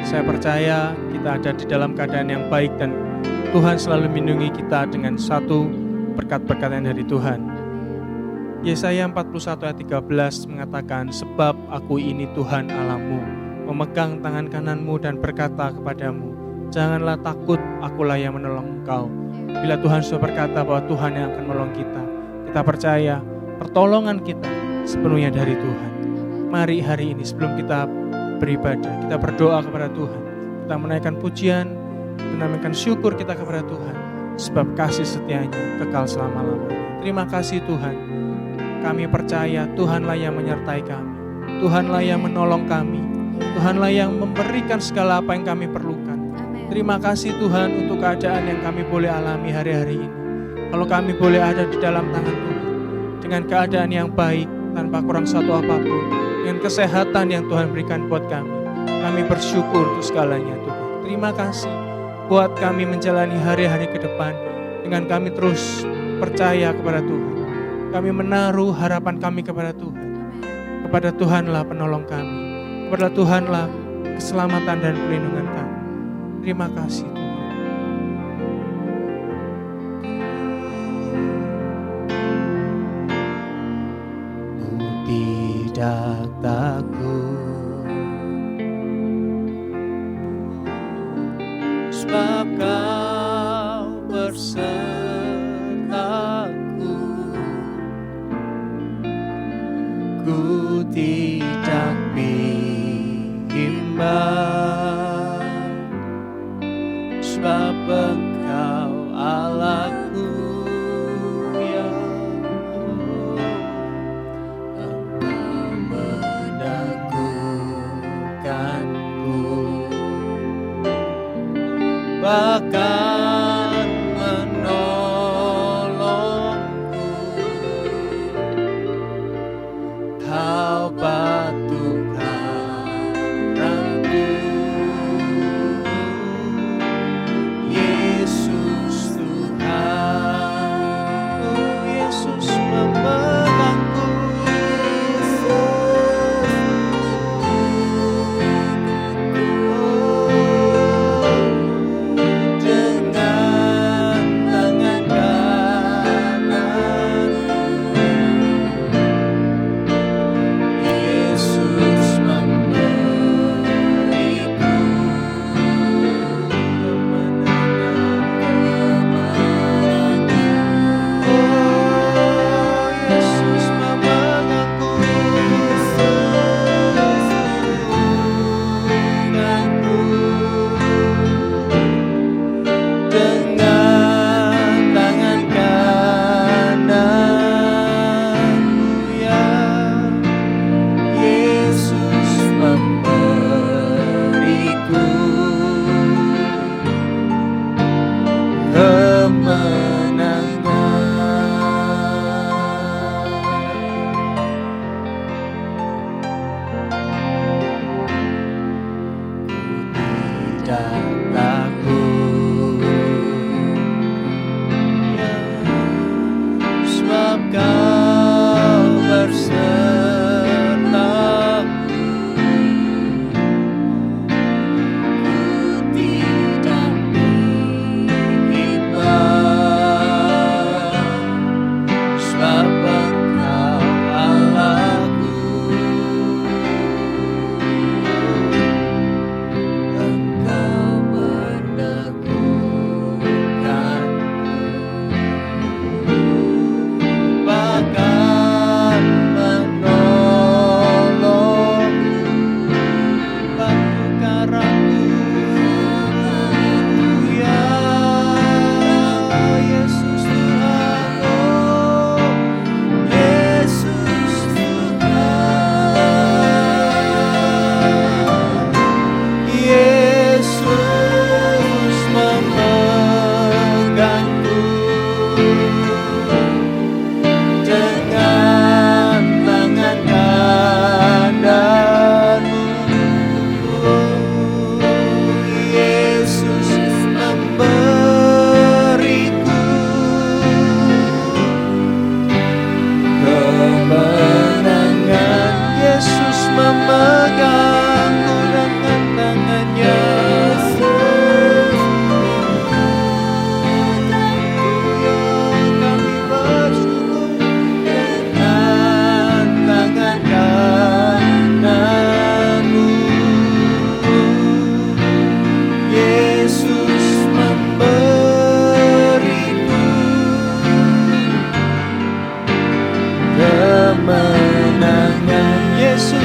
Saya percaya kita ada di dalam keadaan yang baik dan Tuhan selalu melindungi kita dengan satu berkat-berkat yang dari Tuhan. Yesaya 41 ayat 13 mengatakan, sebab aku ini Tuhan Allahmu, memegang tangan kananmu dan berkata kepadamu, janganlah takut, akulah yang menolong engkau. Bila Tuhan sudah berkata bahwa Tuhan yang akan menolong kita, kita percaya pertolongan kita sepenuhnya dari Tuhan. Mari hari ini sebelum kita beribadah, kita berdoa kepada Tuhan. Kita menaikkan pujian, menaikkan syukur kita kepada Tuhan, sebab kasih setianya kekal selama-lamanya. Terima kasih Tuhan. Kami percaya Tuhanlah yang menyertai kami, Tuhanlah yang menolong kami, Tuhanlah yang memberikan segala apa yang kami perlukan. Terima kasih Tuhan untuk keadaan yang kami boleh alami hari-hari ini. Kalau kami boleh ada di dalam tangan Tuhan, dengan keadaan yang baik, tanpa kurang satu apapun, dengan kesehatan yang Tuhan berikan buat kami bersyukur untuk segalanya Tuhan. Terima kasih buat kami menjalani hari-hari ke depan, dengan kami terus percaya kepada Tuhan. Kami menaruh harapan kami kepada Tuhan. Kepada Tuhanlah penolong kami, kepada Tuhanlah keselamatan dan perlindungan kami. Terima kasih Tuhan. Tidak takut, sebab Kau bersertaku. Ku tidak bimbang, sebab Engkau Allahku. Bahkan menolongku, Kau batu karangku. Yesus Tuhan, oh Yesus memegangku.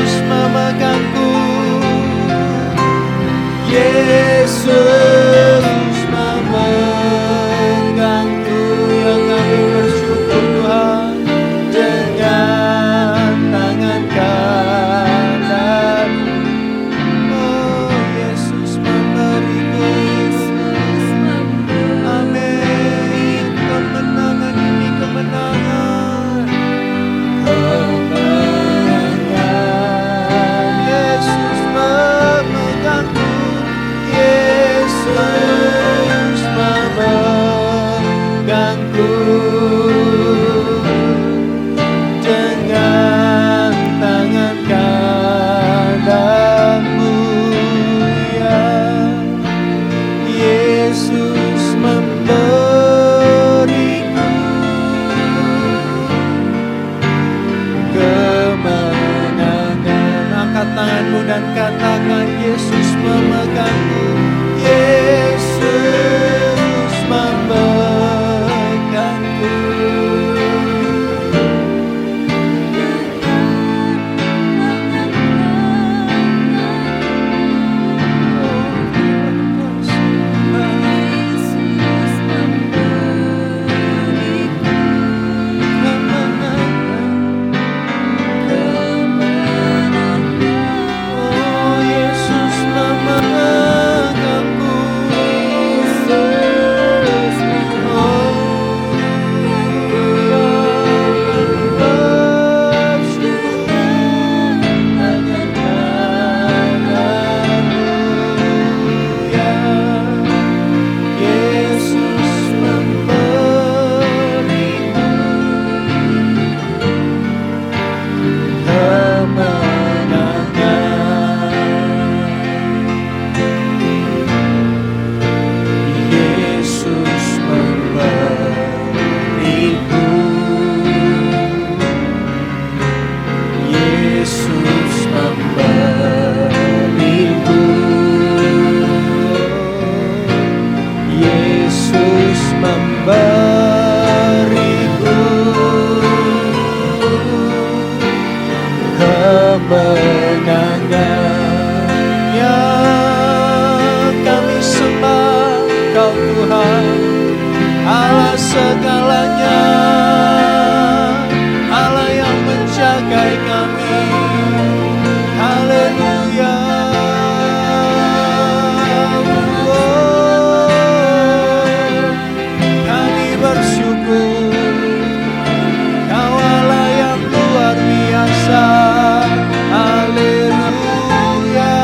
Yesus memegangku, Yesus memegangku. Yang kami bersyukur Tuhan, dengan tangan kanan. Oh, Yesus memberiku, amin, kemenangan ini kemenangan. Yesus memegangku, Yesus memegangku, dengan tangan kananmu, ya Yesus memberiku kemenangan. Angkat tanganmu dan katakan, Yesus memegangku, Yesus memegangku. Segalanya, Allah yang menjagai kami. Haleluya. Kami bersyukur, Kau Allah yang luar biasa. Haleluya.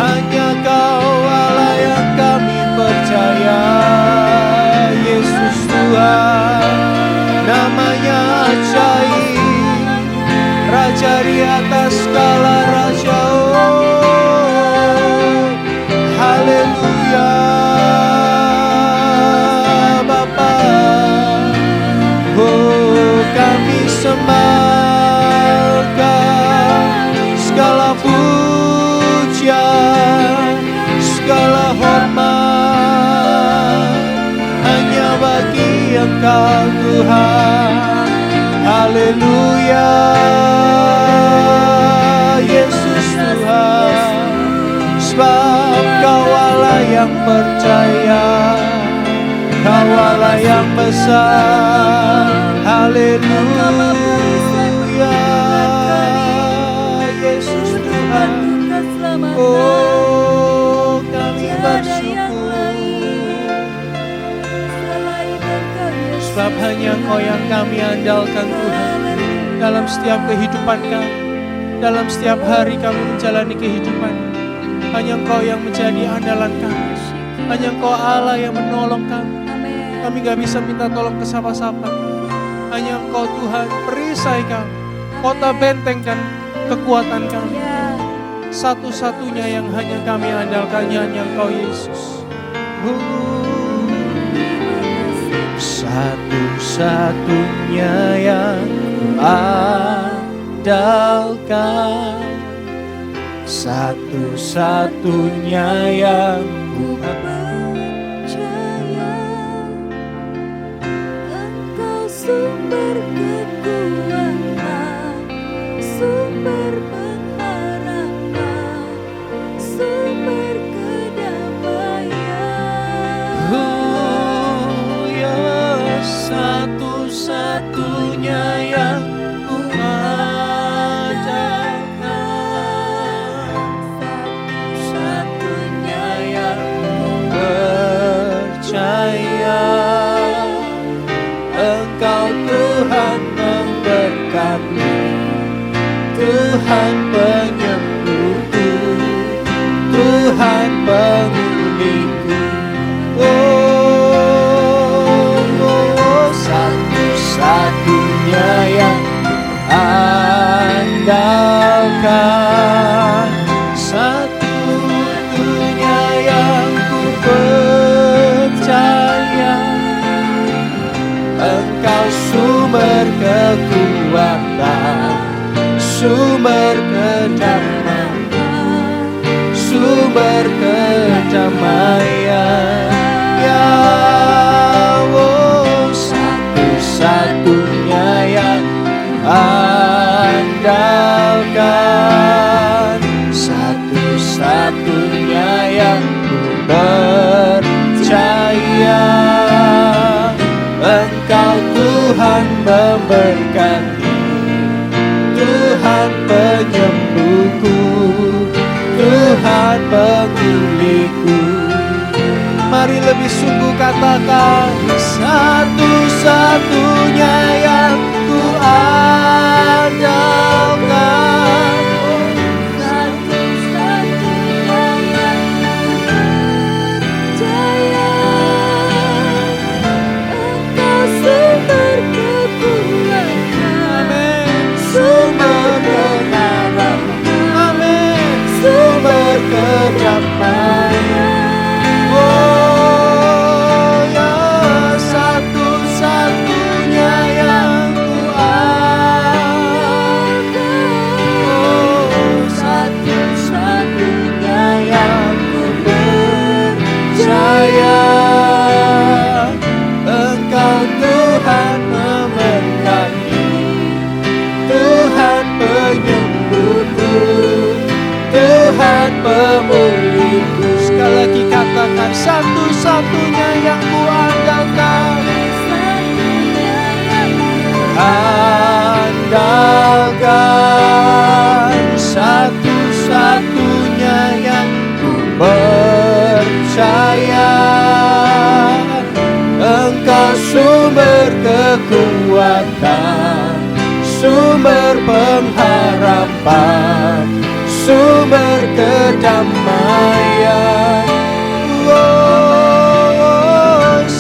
Hanya Kau Allah yang kami percaya. Yesus Tuhan, namanya ajaib, Raja di atas segala raja. Oh, haleluya. Bapa, oh kami sembah Kau, segala pujian, segala hormat hanya bagi Engkau Tuhan. Haleluya. Yesus Tuhan, sebab Kau Allah yang percaya, Kau Allah yang besar. Haleluya. Yesus Tuhan, oh kami bersyukur, sebab hanya Kau yang kami andalkan Tuhan. Dalam setiap kehidupan kami, dalam setiap hari kami menjalani kehidupan, hanya Engkau yang menjadi andalan kami. Hanya Engkau Allah yang menolong kami. Kami gak bisa minta tolong ke siapa-siapa. Hanya Engkau Tuhan, perisai kami, kota benteng dan kekuatan kami. Satu-satunya yang hanya kami andalkan hanya Engkau Yesus. Satu-satunya yang andalkan, satu-satunya yang ku percaya, Engkau sumber Tuhan penyembuhku, Tuhan pemulihku. Satu-satunya yang andalkan, satu-satunya yang ku percaya. Engkau sumber kekuatan, sumber kedamaian, sumber kedamaian. Ya Allah, satu-satunya yang andalkan, satu-satunya yang ku percaya. Engkau Tuhan memberkati, Tuhan penyembuhku, Tuhan pemulihku. Mari lebih sungguh katakan, satu-satunya yang ku andalkan, satu-satunya yang percaya. Engkau sumber kekuatan, sumber kebenaran, sumber kedamaian. Pemulihku. Sekali lagi katakan, satu-satunya yang ku andalkan, andalkan, satu-satunya yang ku percaya. Engkau sumber kekuatan, sumber pengharapan, sumber kedamaian.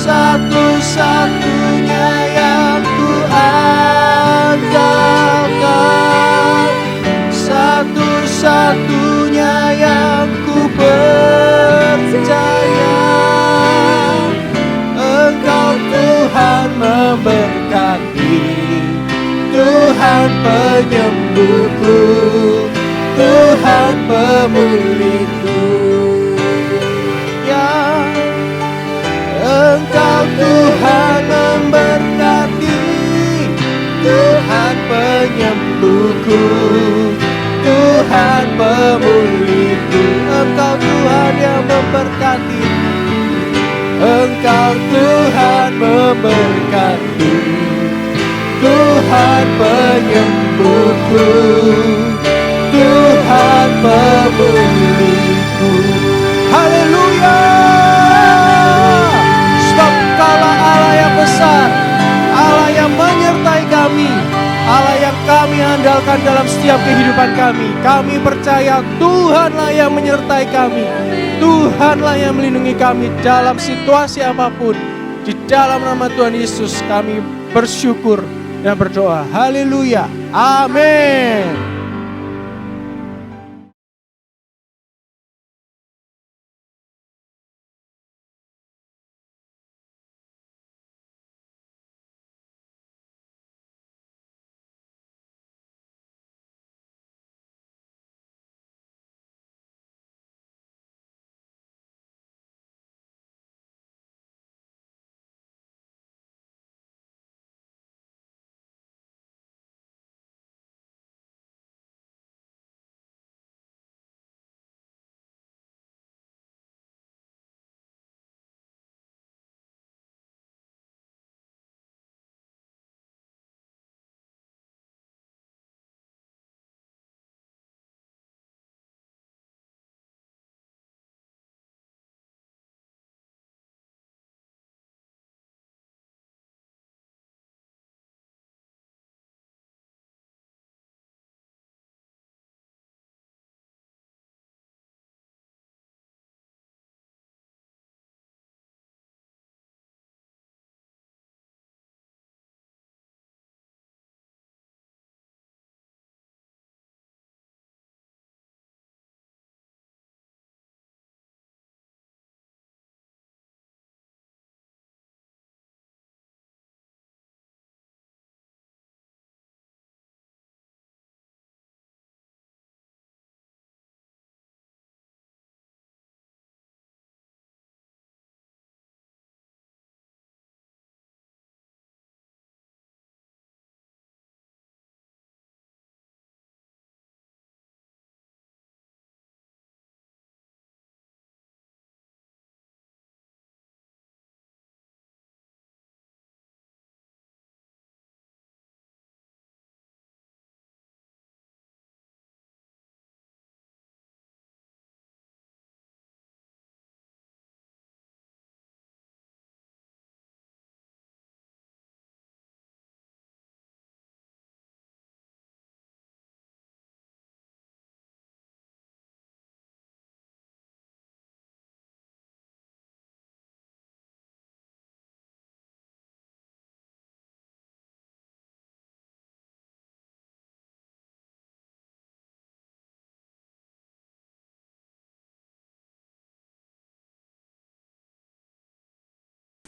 Satu-satunya yang ku andalkan, satu-satunya yang ku percaya. Engkau Tuhan memberkati, Tuhan penyembuhku, Tuhan pemulihku. Ya, Engkau Tuhan memberkati, Tuhan penyembuhku, Tuhan pemulihku. Engkau Tuhan yang memberkati, Engkau Tuhan memberkati, Tuhan penyembuhku, Tuhan pemulihku. Haleluya. Sebab Kaulah Allah yang besar, Allah yang menyertai kami, Allah yang kami andalkan dalam setiap kehidupan kami. Kami percaya Tuhanlah yang menyertai kami, Tuhanlah yang melindungi kami dalam situasi apapun. Di dalam nama Tuhan Yesus kami bersyukur dan berdoa. Haleluya. Amin.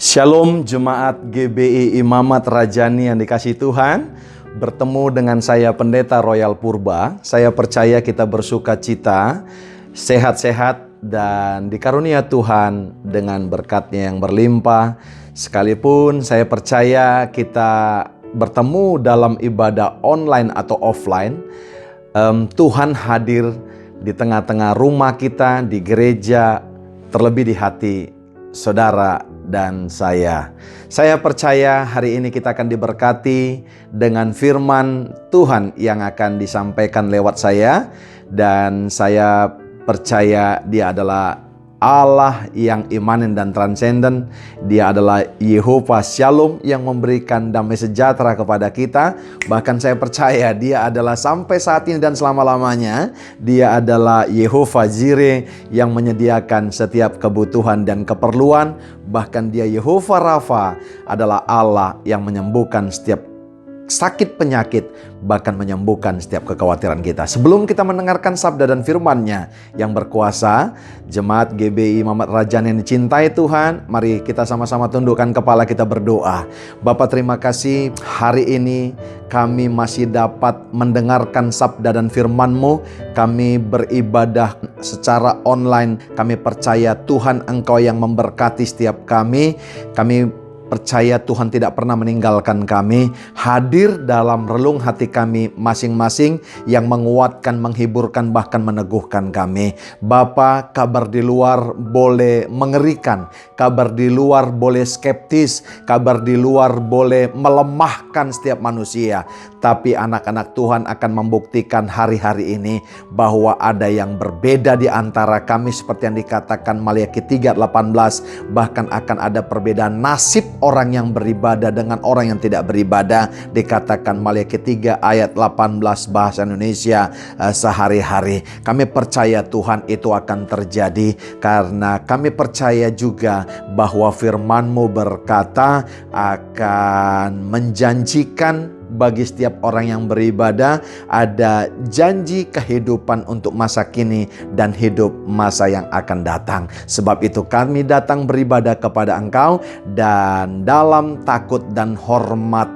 Shalom jemaat GBI Imamat Rajani yang dikasihi Tuhan. Bertemu dengan saya Pendeta Royal Purba. Saya percaya kita bersuka cita, sehat-sehat dan dikarunia Tuhan dengan berkat-Nya yang berlimpah. Sekalipun saya percaya kita bertemu dalam ibadah online atau offline, Tuhan hadir di tengah-tengah rumah kita, di gereja, terlebih di hati saudara dan saya. Saya percaya hari ini kita akan diberkati dengan firman Tuhan yang akan disampaikan lewat saya. Dan saya percaya Dia adalah Allah yang imanen dan transenden. Dia adalah Yehova Shalom yang memberikan damai sejahtera kepada kita. Bahkan saya percaya Dia adalah sampai saat ini dan selama-lamanya, Dia adalah Yehova Jireh yang menyediakan setiap kebutuhan dan keperluan. Bahkan Dia Yehova Rafa adalah Allah yang menyembuhkan setiap sakit penyakit, bahkan menyembuhkan setiap kekhawatiran kita. Sebelum kita mendengarkan sabda dan firman-Nya yang berkuasa, jemaat GBI Imamat Rajani yang dicintai Tuhan, mari kita sama-sama tundukkan kepala, kita berdoa. Bapa, terima kasih hari ini kami masih dapat mendengarkan sabda dan firman-Mu. Kami beribadah secara online. Kami percaya Tuhan Engkau yang memberkati setiap kami. Kami percaya Tuhan tidak pernah meninggalkan kami, hadir dalam relung hati kami masing-masing yang menguatkan, menghiburkan, bahkan meneguhkan kami. Bapa, kabar di luar boleh mengerikan, kabar di luar boleh skeptis, kabar di luar boleh melemahkan setiap manusia. Tapi anak-anak Tuhan akan membuktikan hari-hari ini bahwa ada yang berbeda di antara kami seperti yang dikatakan Maliaki 3:18. Bahkan akan ada perbedaan nasib orang yang beribadah dengan orang yang tidak beribadah. Dikatakan Maliaki 3 ayat 18 bahasa Indonesia sehari-hari. Kami percaya Tuhan itu akan terjadi karena kami percaya juga bahwa firman-Mu berkata akan menjanjikan bagi setiap orang yang beribadah ada janji kehidupan untuk masa kini dan hidup masa yang akan datang. Sebab itu kami datang beribadah kepada Engkau dan dalam takut dan hormat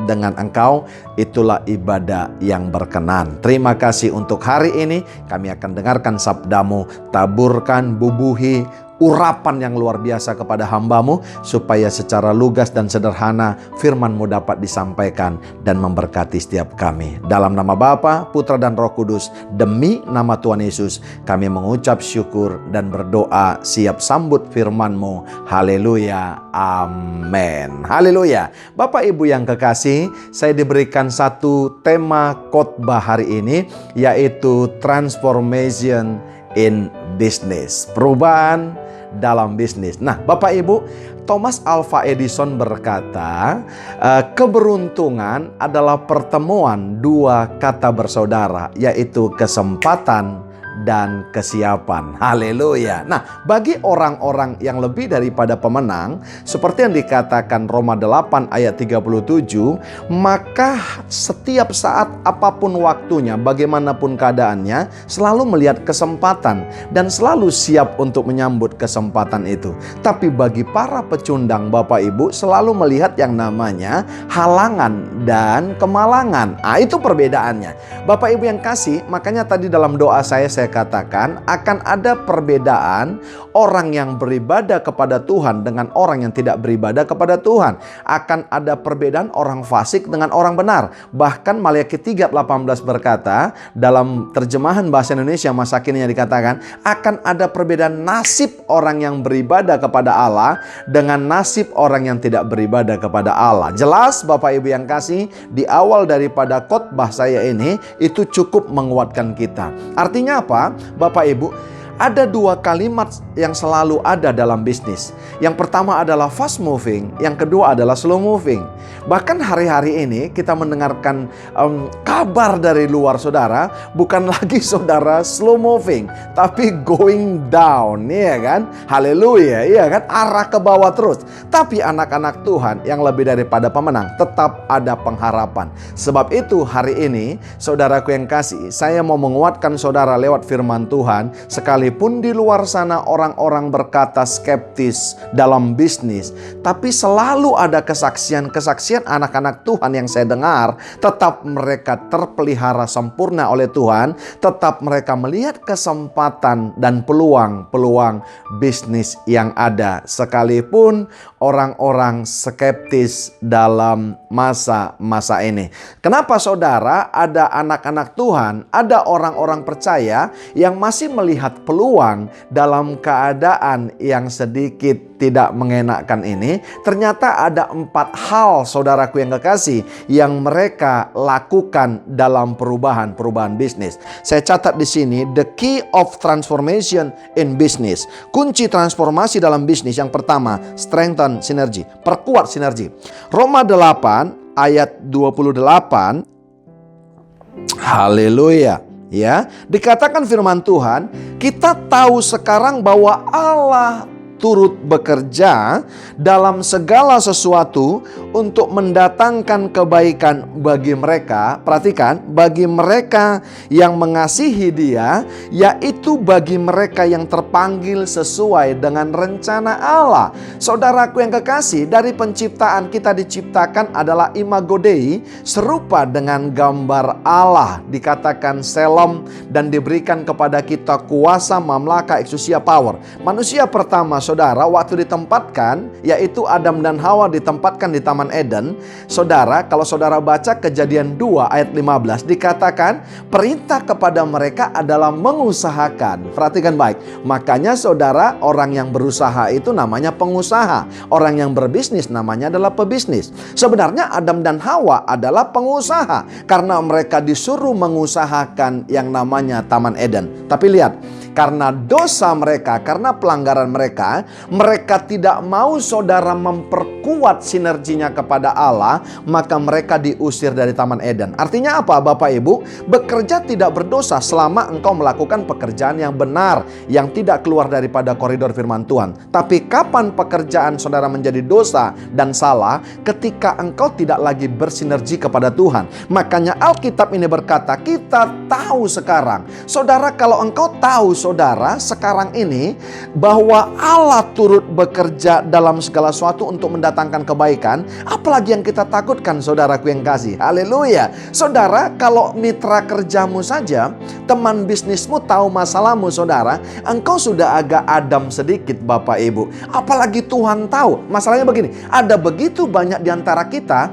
dengan Engkau, itulah ibadah yang berkenan. Terima kasih untuk hari ini. Kami akan dengarkan sabda-Mu. Taburkan, bubuhi urapan yang luar biasa kepada hamba-Mu, supaya secara lugas dan sederhana firman-Mu dapat disampaikan dan memberkati setiap kami. Dalam nama Bapa, Putra dan Roh Kudus, demi nama Tuhan Yesus, kami mengucap syukur dan berdoa siap sambut firman-Mu. Haleluya, amin. Haleluya. Bapak Ibu yang kekasih, saya diberikan satu tema khotbah hari ini, yaitu transformation in business. Perubahan dalam bisnis. Nah, Bapak Ibu, Thomas Alva Edison berkata, keberuntungan adalah pertemuan dua kata bersaudara, yaitu kesempatan dan kesiapan. Haleluya. Nah, bagi orang-orang yang lebih daripada pemenang, seperti yang dikatakan Roma 8 ayat 37, maka setiap saat apapun waktunya, bagaimanapun keadaannya, selalu melihat kesempatan dan selalu siap untuk menyambut kesempatan itu. Tapi bagi para pecundang, Bapak Ibu, selalu melihat yang namanya halangan dan kemalangan. Nah, itu perbedaannya. Bapak Ibu yang kasih, makanya tadi dalam doa saya katakan akan ada perbedaan orang yang beribadah kepada Tuhan dengan orang yang tidak beribadah kepada Tuhan. Akan ada perbedaan orang fasik dengan orang benar. Bahkan Maliaki 3:18 berkata, dalam terjemahan bahasa Indonesia masa kini yang dikatakan, akan ada perbedaan nasib orang yang beribadah kepada Allah dengan nasib orang yang tidak beribadah kepada Allah. Jelas Bapak Ibu yang kasih, di awal daripada khotbah saya ini itu cukup menguatkan kita. Artinya apa? Bapak Ibu, ada dua kalimat yang selalu ada dalam bisnis. Yang pertama adalah fast moving, yang kedua adalah slow moving. Bahkan hari-hari ini kita mendengarkan kabar dari luar, saudara, bukan lagi saudara slow moving, tapi going down, iya kan? Haleluya, iya kan? Arah ke bawah terus. Tapi anak-anak Tuhan yang lebih daripada pemenang, tetap ada pengharapan. Sebab itu hari ini, saudaraku yang kasih, saya mau menguatkan saudara lewat firman Tuhan, sekali Sekalipun di luar sana orang-orang berkata skeptis dalam bisnis, tapi selalu ada kesaksian-kesaksian anak-anak Tuhan yang saya dengar, tetap mereka terpelihara sempurna oleh Tuhan, tetap mereka melihat kesempatan dan peluang-peluang bisnis yang ada. Sekalipun orang-orang skeptis dalam masa-masa ini. Kenapa saudara ada anak-anak Tuhan, ada orang-orang percaya yang masih melihat peluang dalam keadaan yang sedikit tidak mengenakan ini? Ternyata ada 4 hal saudaraku yang kekasih yang mereka lakukan dalam perubahan bisnis. Saya catat di sini, the key of transformation in business. Kunci transformasi dalam bisnis yang pertama, strengthen sinergi, perkuat sinergi. Roma 8 ayat 28. Haleluya. Ya, dikatakan firman Tuhan, kita tahu sekarang bahwa Allah turut bekerja dalam segala sesuatu untuk mendatangkan kebaikan bagi mereka. Perhatikan, bagi mereka yang mengasihi Dia, yaitu bagi mereka yang terpanggil sesuai dengan rencana Allah. Saudaraku yang kekasih, dari penciptaan kita diciptakan adalah imago Dei, serupa dengan gambar Allah. Dikatakan Shalom dan diberikan kepada kita kuasa, mamlaka, exousia, power. Manusia pertama saudara waktu ditempatkan, yaitu Adam dan Hawa ditempatkan di Taman Eden. Saudara, kalau saudara baca Kejadian 2 ayat 15, dikatakan perintah kepada mereka adalah mengusahakan. Perhatikan baik. Makanya saudara, orang yang berusaha itu namanya pengusaha. Orang yang berbisnis namanya adalah pebisnis. Sebenarnya Adam dan Hawa adalah pengusaha karena mereka disuruh mengusahakan yang namanya Taman Eden. Tapi lihat, karena dosa mereka, karena pelanggaran mereka, mereka tidak mau saudara memperkuat sinerginya kepada Allah, maka mereka diusir dari Taman Eden. Artinya apa Bapak Ibu? Bekerja tidak berdosa selama engkau melakukan pekerjaan yang benar, yang tidak keluar daripada koridor firman Tuhan. Tapi kapan pekerjaan saudara menjadi dosa dan salah? Ketika engkau tidak lagi bersinergi kepada Tuhan. Makanya Alkitab ini berkata, kita tahu sekarang. Saudara, kalau engkau tahu saudara sekarang ini bahwa Allah turut bekerja dalam segala sesuatu untuk mendatangkan kebaikan, apalagi yang kita takutkan saudaraku yang kasih. Haleluya. Saudara, kalau mitra kerjamu saja, teman bisnismu tahu masalahmu saudara, engkau sudah agak adem sedikit Bapak Ibu. Apalagi Tuhan tahu. Masalahnya begini, ada begitu banyak di antara kita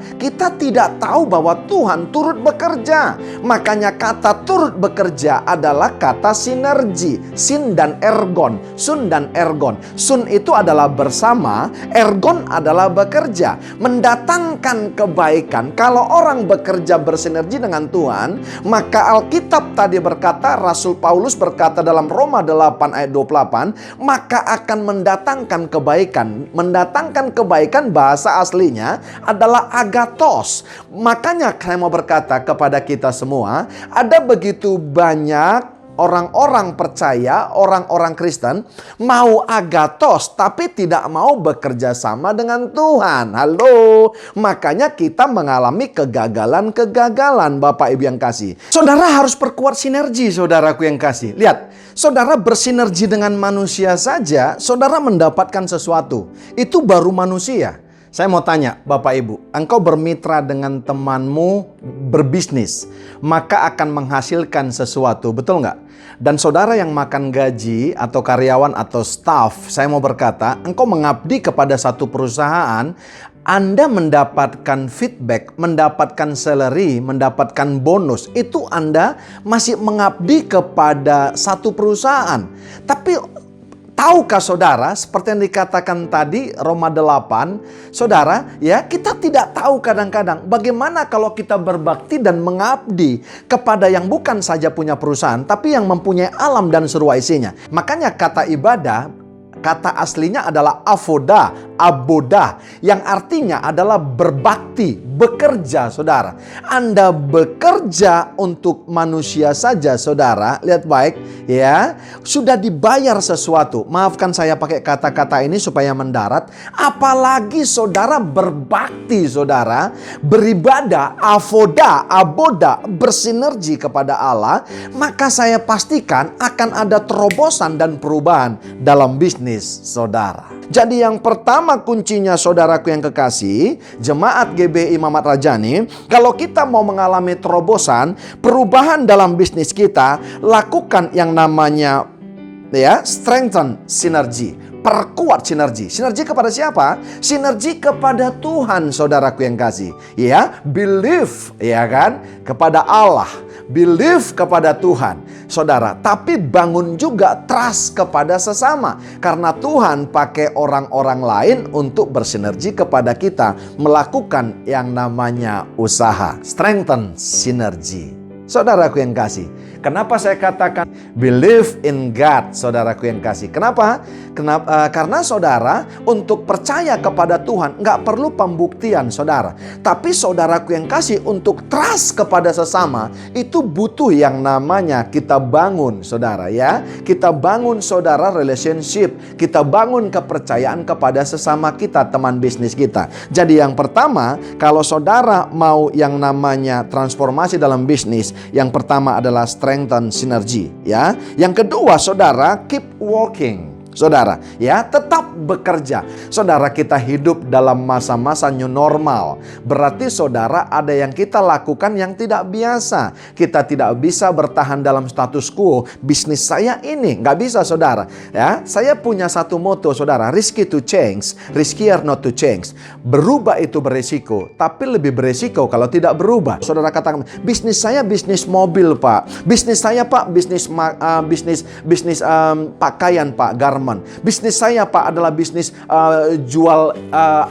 tidak tahu bahwa Tuhan turut bekerja. Makanya kata turut bekerja adalah kata sinergi. Sin dan ergon. Sun dan ergon. Sun itu adalah bersama, ergon adalah bekerja. Mendatangkan kebaikan. Kalau orang bekerja bersinergi dengan Tuhan, maka Alkitab tadi berkata, Rasul Paulus berkata dalam Roma 8 ayat 28, maka akan mendatangkan kebaikan. Mendatangkan kebaikan bahasa aslinya adalah agathos. Makanya saya mau berkata kepada kita semua, ada begitu banyak orang-orang percaya, orang-orang Kristen mau agathos tapi tidak mau bekerja sama dengan Tuhan. Halo, makanya kita mengalami kegagalan-kegagalan Bapak Ibu yang kasih. Saudara harus perkuat sinergi saudaraku yang kasih. Lihat, saudara bersinergi dengan manusia saja, saudara mendapatkan sesuatu. Itu baru manusia. Saya mau tanya Bapak Ibu, engkau bermitra dengan temanmu berbisnis, maka akan menghasilkan sesuatu, betul nggak? Dan saudara yang makan gaji atau karyawan atau staff, saya mau berkata, engkau mengabdi kepada satu perusahaan, Anda mendapatkan feedback, mendapatkan salary, mendapatkan bonus, itu Anda masih mengabdi kepada satu perusahaan. Tapi tahukah saudara, seperti yang dikatakan tadi Roma 8, saudara, ya kita tidak tahu kadang-kadang bagaimana kalau kita berbakti dan mengabdi kepada yang bukan saja punya perusahaan, tapi yang mempunyai alam dan serupa isinya. Makanya kata ibadah kata aslinya adalah aboda, yang artinya adalah berbakti, bekerja, saudara. Anda bekerja untuk manusia saja, saudara. Lihat baik, ya. Sudah dibayar sesuatu. Maafkan saya pakai kata-kata ini supaya mendarat. Apalagi saudara berbakti, saudara. Beribadah, aboda, bersinergi kepada Allah. Maka saya pastikan akan ada terobosan dan perubahan dalam bisnis saudara. Jadi yang pertama kuncinya, saudaraku yang kekasih, jemaat GBI Mamat Rajani, kalau kita mau mengalami terobosan, perubahan dalam bisnis kita, lakukan yang namanya strengthen sinergi. Perkuat sinergi. Sinergi kepada siapa? Sinergi kepada Tuhan, saudaraku yang kasih. Ya, believe, ya kan? Kepada Allah. Believe kepada Tuhan, saudara. Tapi bangun juga trust kepada sesama. Karena Tuhan pakai orang-orang lain untuk bersinergi kepada kita. Melakukan yang namanya usaha. Strengthen sinergi. Saudaraku yang kasih. Kenapa saya katakan believe in God, saudaraku yang kasih? Kenapa? Karena saudara, untuk percaya kepada Tuhan nggak perlu pembuktian, saudara. Tapi saudaraku yang kasih, untuk trust kepada sesama itu butuh yang namanya kita bangun, saudara, ya. Kita bangun, saudara, relationship. Kita bangun kepercayaan kepada sesama kita, teman bisnis kita. Jadi yang pertama, kalau saudara mau yang namanya transformasi dalam bisnis, yang pertama adalah strengthen sinergi, ya. Yang kedua, saudara, keep working. Saudara, ya, tetap bekerja. Saudara, kita hidup dalam masa-masa new normal. Berarti saudara, ada yang kita lakukan yang tidak biasa. Kita tidak bisa bertahan dalam status quo. Bisnis saya ini nggak bisa, saudara. Ya, saya punya satu moto, saudara. Risky to change, riskier not to change. Berubah itu beresiko, tapi lebih beresiko kalau tidak berubah. Saudara katakan, bisnis saya bisnis mobil, Pak. Bisnis saya, Pak, bisnis pakaian, Pak, garment. Bisnis saya, Pak, adalah bisnis jual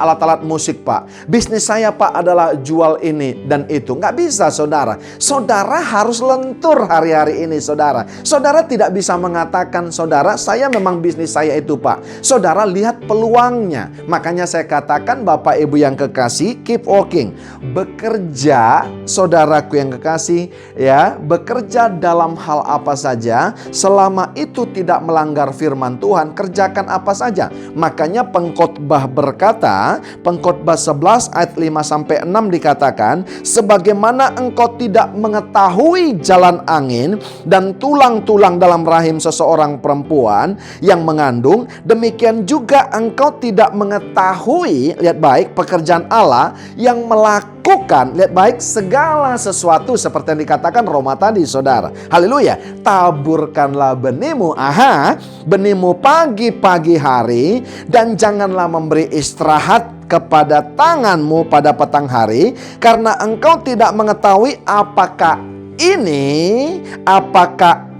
alat-alat musik, Pak. Bisnis saya, Pak, adalah jual ini dan itu. Nggak bisa, saudara. Saudara harus lentur hari-hari ini, saudara. Saudara tidak bisa mengatakan, saudara, saya memang bisnis saya itu, Pak. Saudara lihat peluangnya. Makanya saya katakan, Bapak Ibu yang kekasih, keep working. Bekerja, saudaraku yang kekasih, ya, bekerja dalam hal apa saja, selama itu tidak melanggar firman Tuhan, kerjakan apa saja. Makanya pengkhotbah berkata, pengkhotbah 11 ayat 5-6 dikatakan, sebagaimana engkau tidak mengetahui jalan angin dan tulang-tulang dalam rahim seseorang perempuan yang mengandung, demikian juga engkau tidak mengetahui, lihat baik, pekerjaan Allah yang melakukan, lihat baik, segala sesuatu seperti yang dikatakan Roma tadi, saudara. Haleluya. Taburkanlah benihmu, benihmu pagi-pagi hari, dan janganlah memberi istirahat kepada tanganmu pada petang hari, karena engkau tidak mengetahui apakah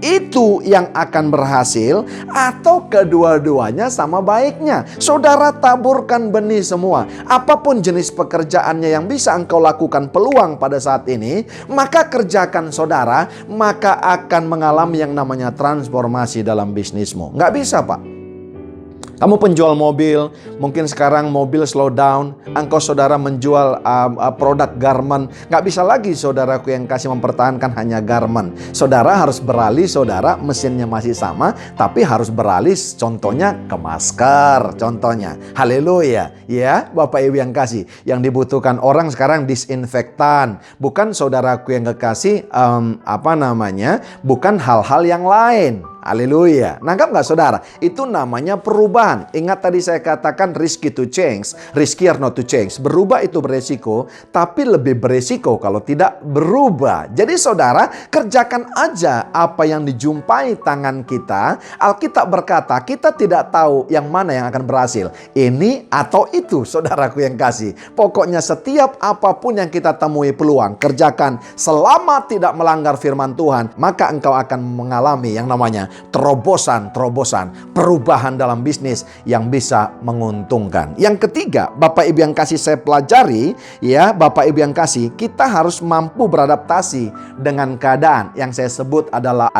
itu yang akan berhasil atau kedua-duanya sama baiknya. Saudara, taburkan benih semua. Apapun jenis pekerjaannya yang bisa engkau lakukan peluang pada saat ini, maka kerjakan, saudara. Maka akan mengalami yang namanya transformasi dalam bisnismu. Nggak bisa, Pak. Kamu penjual mobil, mungkin sekarang mobil slow down, engkau, saudara, menjual produk garment. Nggak bisa lagi, saudaraku yang kasih, mempertahankan hanya garment. Saudara harus beralih, saudara, mesinnya masih sama, tapi harus beralih, contohnya ke masker, contohnya. Haleluya, ya, Bapak Ibu yang kasih. Yang dibutuhkan orang sekarang disinfektan, bukan, saudaraku yang kekasih, bukan hal-hal yang lain. Haleluya. Nangkap nggak, saudara? Itu namanya perubahan. Ingat tadi saya katakan risky to change, riskier not to change. Berubah itu beresiko, tapi lebih beresiko kalau tidak berubah. Jadi saudara, kerjakan aja apa yang dijumpai tangan kita. Alkitab berkata, kita tidak tahu yang mana yang akan berhasil. Ini atau itu, saudaraku yang kasih. Pokoknya setiap apapun yang kita temui peluang, kerjakan selama tidak melanggar firman Tuhan, maka engkau akan mengalami yang namanya terobosan, perubahan dalam bisnis yang bisa menguntungkan. Yang ketiga, Bapak Ibu yang kasih, saya pelajari, ya, Bapak Ibu yang kasih, kita harus mampu beradaptasi dengan keadaan yang saya sebut adalah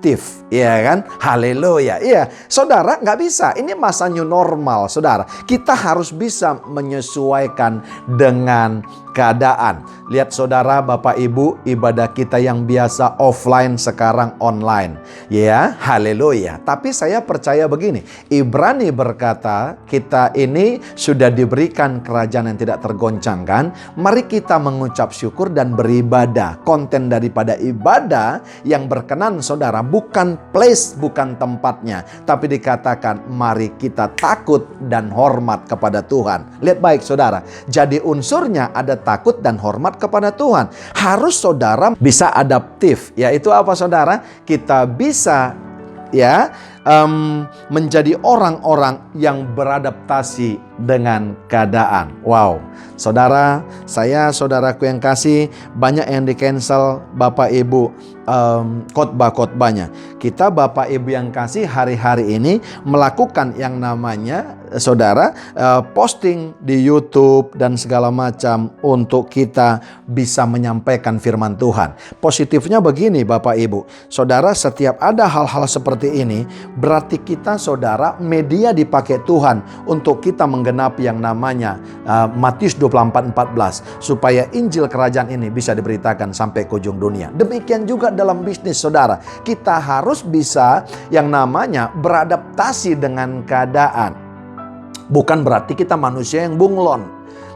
adaptif, ya kan? Haleluya. Iya, saudara, nggak bisa. Ini masa new normal, saudara. Kita harus bisa menyesuaikan dengan keadaan. Lihat saudara, Bapak Ibu, ibadah kita yang biasa offline sekarang online. Ya, haleluya. Tapi saya percaya begini, Ibrani berkata, kita ini sudah diberikan kerajaan yang tidak tergoncangkan. Mari kita mengucap syukur dan beribadah. Konten daripada ibadah yang berkenan, saudara, bukan place, bukan tempatnya, tapi dikatakan mari kita takut dan hormat kepada Tuhan. Lihat baik, saudara. Jadi unsurnya ada takut dan hormat kepada Tuhan. Harus saudara bisa adaptif. Yaitu apa, saudara? Kita bisa menjadi orang-orang yang beradaptasi dengan keadaan. Wow, saudara, saudaraku yang kasih, banyak yang di-cancel Bapak Ibu khotbah-khotbahnya. Kita Bapak Ibu yang kasih hari-hari ini melakukan yang namanya, saudara, posting di YouTube dan segala macam untuk kita bisa menyampaikan firman Tuhan. Positifnya begini Bapak Ibu, saudara, setiap ada hal-hal seperti ini, berarti kita, saudara, media dipakai Tuhan untuk kita menggenapi yang namanya Matius 24:14, supaya Injil Kerajaan ini bisa diberitakan sampai ke ujung dunia. Demikian juga dalam bisnis, saudara, kita harus bisa yang namanya beradaptasi dengan keadaan. Bukan berarti kita manusia yang bunglon,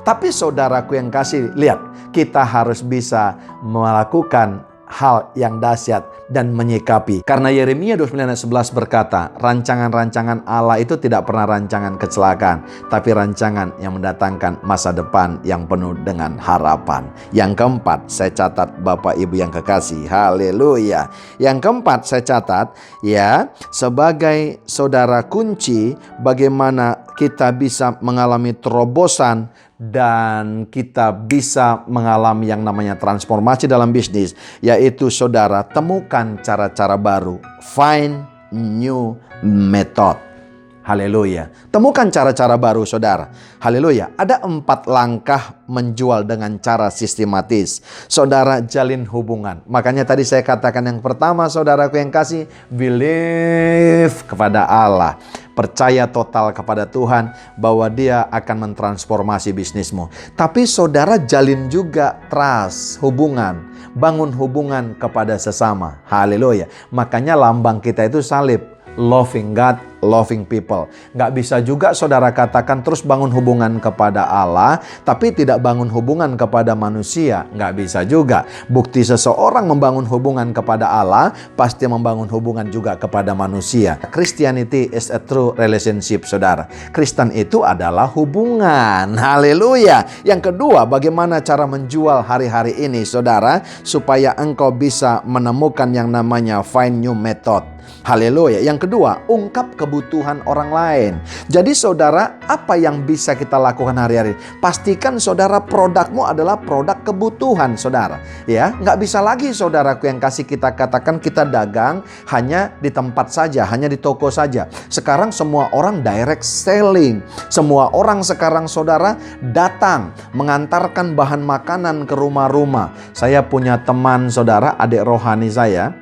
tapi saudaraku yang kasih, lihat, kita harus bisa melakukan hal yang dahsyat dan menyikapi. Karena Yeremia 29:11 berkata, rancangan-rancangan Allah itu tidak pernah rancangan kecelakaan, tapi rancangan yang mendatangkan masa depan yang penuh dengan harapan. Yang keempat, saya catat Bapak Ibu yang kekasih, haleluya. Yang keempat saya catat, ya, sebagai saudara kunci bagaimana kita bisa mengalami terobosan dan kita bisa mengalami yang namanya transformasi dalam bisnis, yaitu saudara temukan cara-cara baru. Find new method. Haleluya. Temukan cara-cara baru, saudara. Haleluya. Ada 4 langkah menjual dengan cara sistematis. Saudara, jalin hubungan. Makanya tadi saya katakan yang pertama, saudaraku yang kasih, believe kepada Allah. Percaya total kepada Tuhan bahwa Dia akan mentransformasi bisnismu. Tapi saudara jalin juga trust, hubungan. Bangun hubungan kepada sesama. Haleluya. Makanya lambang kita itu salib. Loving God, loving people. Nggak bisa juga saudara katakan terus bangun hubungan kepada Allah, tapi tidak bangun hubungan kepada manusia. Nggak bisa juga. Bukti seseorang membangun hubungan kepada Allah, pasti membangun hubungan juga kepada manusia. Christianity is a true relationship, saudara. Kristen itu adalah hubungan. Haleluya. Yang kedua, bagaimana cara menjual hari-hari ini, saudara, supaya engkau bisa menemukan yang namanya find new method. Haleluya. Yang kedua, ungkap kebutuhan orang lain. Jadi saudara, apa yang bisa kita lakukan hari-hari? Pastikan saudara produkmu adalah produk kebutuhan saudara. Ya, nggak bisa lagi saudaraku yang kasih kita katakan kita dagang hanya di tempat saja, hanya di toko saja. Sekarang semua orang direct selling. Semua orang sekarang saudara datang mengantarkan bahan makanan ke rumah-rumah. Saya punya teman saudara, adik rohani saya.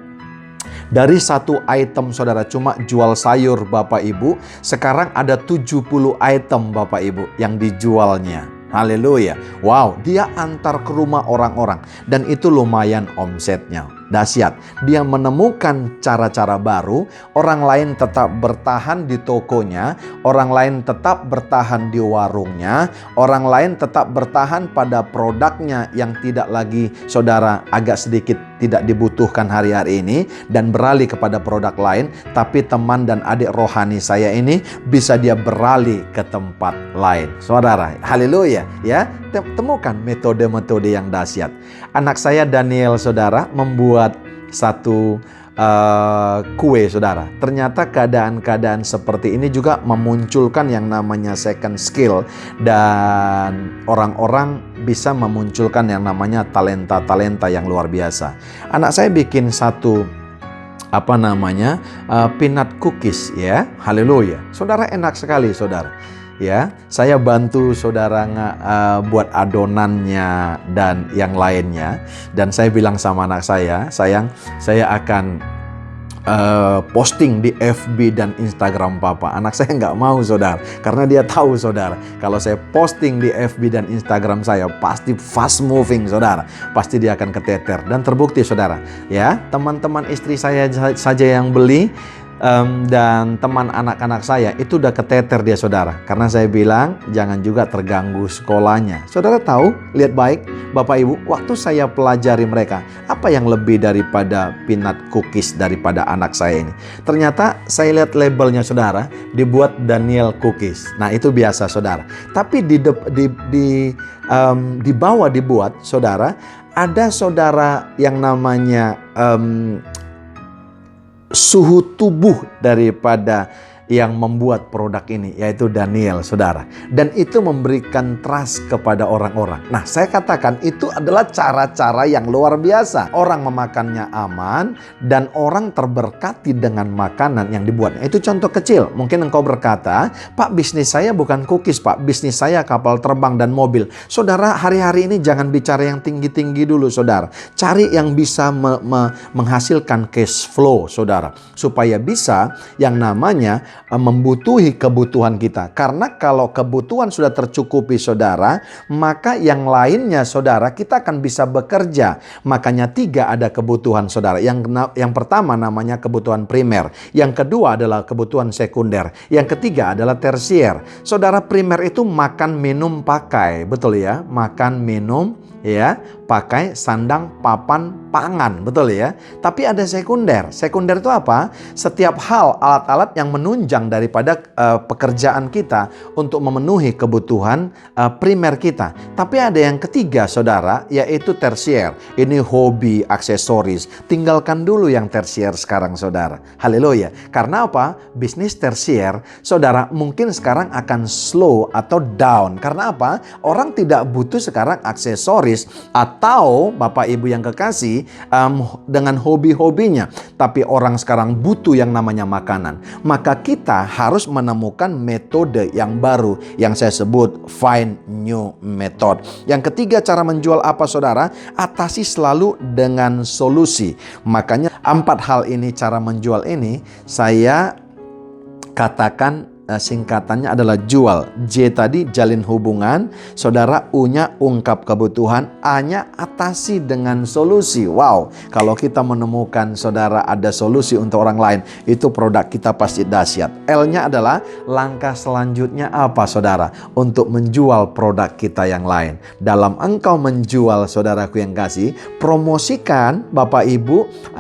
Dari satu item saudara cuma jual sayur Bapak Ibu, sekarang ada 70 item Bapak Ibu yang dijualnya. Haleluya. Wow, dia antar ke rumah orang-orang dan itu lumayan omsetnya. Dahsyat. Dia menemukan cara-cara baru, orang lain tetap bertahan di tokonya, orang lain tetap bertahan di warungnya, orang lain tetap bertahan pada produknya yang tidak lagi saudara agak sedikit tidak dibutuhkan hari-hari ini dan beralih kepada produk lain. Tapi teman dan adik rohani saya ini bisa dia beralih ke tempat lain. Saudara, haleluya ya. Temukan metode-metode yang dahsyat. Anak saya Daniel saudara membuat satu kue saudara. Ternyata keadaan-keadaan seperti ini juga memunculkan yang namanya second skill dan orang-orang bisa memunculkan yang namanya talenta-talenta yang luar biasa. Anak saya bikin satu peanut cookies ya. Haleluya. Saudara, enak sekali saudara. Ya, saya bantu saudara buat adonannya dan yang lainnya. Dan saya bilang sama anak saya, sayang, saya akan posting di FB dan Instagram Papa. Anak saya nggak mau, saudara, karena dia tahu, saudara, kalau saya posting di FB dan Instagram saya pasti fast moving, saudara, pasti dia akan keteter. Dan terbukti, saudara, ya, teman-teman istri saya saja yang beli, dan teman anak-anak saya itu udah keteter dia, saudara, karena saya bilang jangan juga terganggu sekolahnya. Saudara tahu, lihat baik Bapak Ibu, waktu saya pelajari mereka, apa yang lebih daripada peanut cookies daripada anak saya ini? Ternyata saya lihat labelnya, saudara, dibuat Daniel Cookies. Nah, itu biasa, saudara. Tapi di bawah dibuat, saudara, ada, saudara, yang namanya suhu tubuh daripada yang membuat produk ini, yaitu Daniel, saudara. Dan itu memberikan trust kepada orang-orang. Nah, saya katakan itu adalah cara-cara yang luar biasa. Orang memakannya aman dan orang terberkati dengan makanan yang dibuat. Itu contoh kecil. Mungkin engkau berkata, Pak, bisnis saya bukan cookies, Pak. Bisnis saya kapal terbang dan mobil. Saudara, hari-hari ini jangan bicara yang tinggi-tinggi dulu, saudara. Cari yang bisa menghasilkan cash flow, saudara. Supaya bisa yang namanya membutuhi kebutuhan kita. Karena kalau kebutuhan sudah tercukupi, saudara, maka yang lainnya, saudara, kita akan bisa bekerja. Makanya 3 ada kebutuhan, saudara. Yang pertama namanya kebutuhan primer. Yang kedua adalah kebutuhan sekunder. Yang ketiga adalah tersier. Saudara, primer itu makan, minum, pakai. Betul ya? Makan, minum, ya, pakai, sandang, papan, pangan, betul ya. Tapi ada sekunder. Sekunder itu apa? Setiap hal, alat-alat yang menunjang daripada pekerjaan kita untuk memenuhi kebutuhan primer kita. Tapi ada yang ketiga, saudara, yaitu tersier. Ini hobi, aksesoris. Tinggalkan dulu yang tersier sekarang, saudara. Haleluya. Karena apa? Bisnis tersier, saudara, mungkin sekarang akan slow atau down. Karena apa? Orang tidak butuh sekarang aksesoris atau Bapak Ibu yang kekasih dengan hobi-hobinya, tapi orang sekarang butuh yang namanya makanan. Maka kita harus menemukan metode yang baru yang saya sebut find new method. Yang ketiga, cara menjual apa, saudara? Atasi selalu dengan solusi. Makanya 4 hal ini, cara menjual ini, saya katakan singkatannya adalah jual. J tadi jalin hubungan, saudara. U-nya ungkap kebutuhan, A-nya atasi dengan solusi. Wow, kalau kita menemukan, saudara, ada solusi untuk orang lain, itu produk kita pasti dahsyat. L-nya adalah langkah selanjutnya apa, saudara, untuk menjual produk kita yang lain. Dalam engkau menjual, saudaraku yang kasih, promosikan, Bapak Ibu,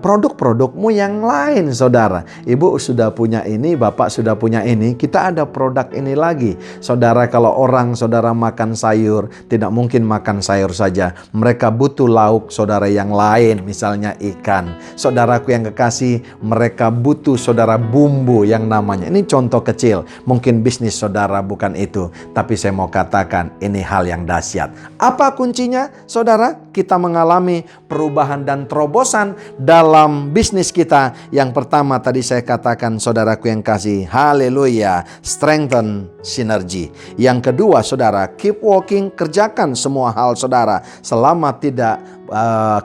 produk-produkmu yang lain, saudara. Ibu sudah punya ini, Bapak sudah punya ini, kita ada produk ini lagi. Saudara, kalau orang, saudara, makan sayur, tidak mungkin makan sayur saja. Mereka butuh lauk, saudara, yang lain, misalnya ikan. Saudaraku yang kekasih, mereka butuh, saudara, bumbu yang namanya. Ini contoh kecil. Mungkin bisnis saudara bukan itu, tapi saya mau katakan ini hal yang dahsyat. Apa kuncinya, saudara? Kita mengalami perubahan dan terobosan dalam bisnis kita. Yang pertama tadi saya katakan, saudaraku yang kasih, haleluya, strengthen sinergi. Yang kedua, saudara, keep walking, kerjakan semua hal, saudara, selama tidak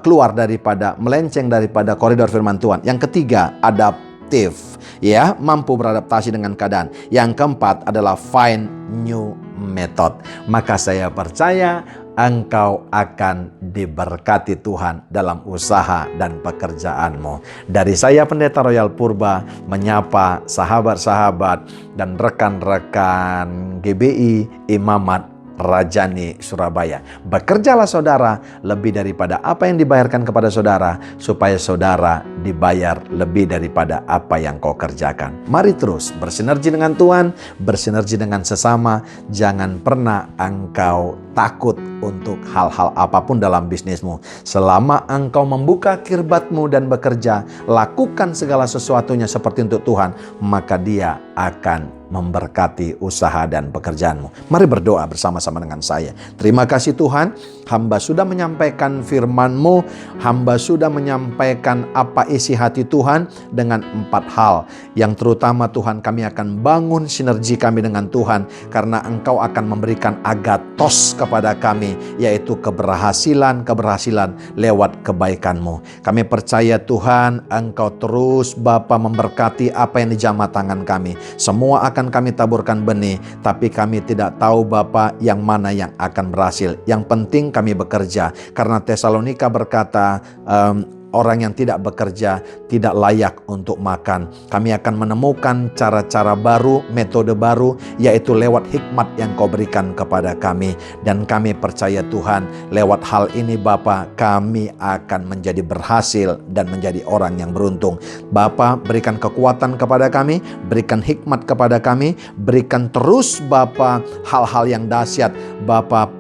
keluar daripada, melenceng daripada koridor firman Tuhan. Yang ketiga, adaptif, ya, mampu beradaptasi dengan keadaan. Yang keempat adalah find new method. Maka saya percaya engkau akan diberkati Tuhan dalam usaha dan pekerjaanmu. Dari saya, Pendeta Royal Purba, menyapa sahabat-sahabat dan rekan-rekan GBI Imamat Rajani Surabaya. Bekerjalah, saudara, lebih daripada apa yang dibayarkan kepada saudara, supaya saudara dibayar lebih daripada apa yang kau kerjakan. Mari terus bersinergi dengan Tuhan, bersinergi dengan sesama. Jangan pernah engkau takut untuk hal-hal apapun dalam bisnismu. Selama engkau membuka kirbatmu dan bekerja, lakukan segala sesuatunya seperti untuk Tuhan, maka Dia akan memberkati usaha dan pekerjaanmu. Mari berdoa bersama-sama dengan saya. Terima kasih Tuhan, hamba sudah menyampaikan firman-Mu, hamba sudah menyampaikan apa isi hati Tuhan dengan 4 hal. Yang terutama Tuhan, kami akan bangun sinergi kami dengan Tuhan, karena Engkau akan memberikan agathos kepada kami, yaitu keberhasilan lewat kebaikan-Mu. Kami percaya Tuhan, Engkau terus Bapa memberkati apa yang dijamah tangan kami. Semua akan kami taburkan benih, tapi kami tidak tahu Bapa yang mana yang akan berhasil. Yang penting kami bekerja, karena Tesalonika berkata, orang yang tidak bekerja tidak layak untuk makan. Kami akan menemukan cara-cara baru, metode baru, yaitu lewat hikmat yang Kau berikan kepada kami. Dan kami percaya Tuhan, lewat hal ini Bapa, kami akan menjadi berhasil dan menjadi orang yang beruntung. Bapa, berikan kekuatan kepada kami, berikan hikmat kepada kami, berikan terus Bapa hal-hal yang dahsyat Bapa,